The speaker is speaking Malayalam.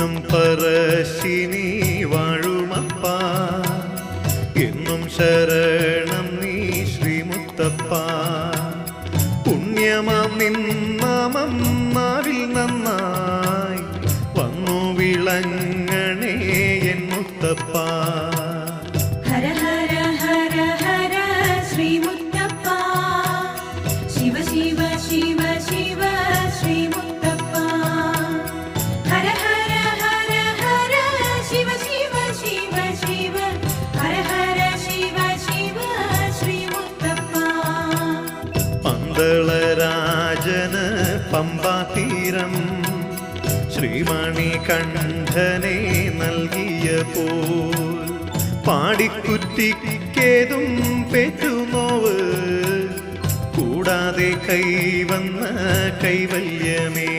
പൊന്നും പറശ്ശിനി വാഴുമപ്പ എന്നും ശരണം നീ ശ്രീമുത്തപ്പ പുണ്യമാം നിന്നാമം നാവിൽ നന്നായി വന്നു വിളങ്ങണേ എൻ മുത്തപ്പ ഹര ഹര ഹര ഹര ശ്രീമുത്തപ്പ ശിവ ശിവ ശിവ ശിവ ശ്രീമുത്തപ്പ ഹര ഹര ഹര ഹര ശിവ ശിവ ശിവ ശിവ ഹര ഹര ശിവ ശിവ ശ്രീമുത്തപ്പ പന്തളരാജന് പമ്പാതീരം ശ്രീമണികണ്ഠനെ നൽകിയ പോൽ പാടിക്കുറ്റിക്കേതും പെറ്റുനോവ് കൂടാതെ കൈവന്ന കൈവല്യമേ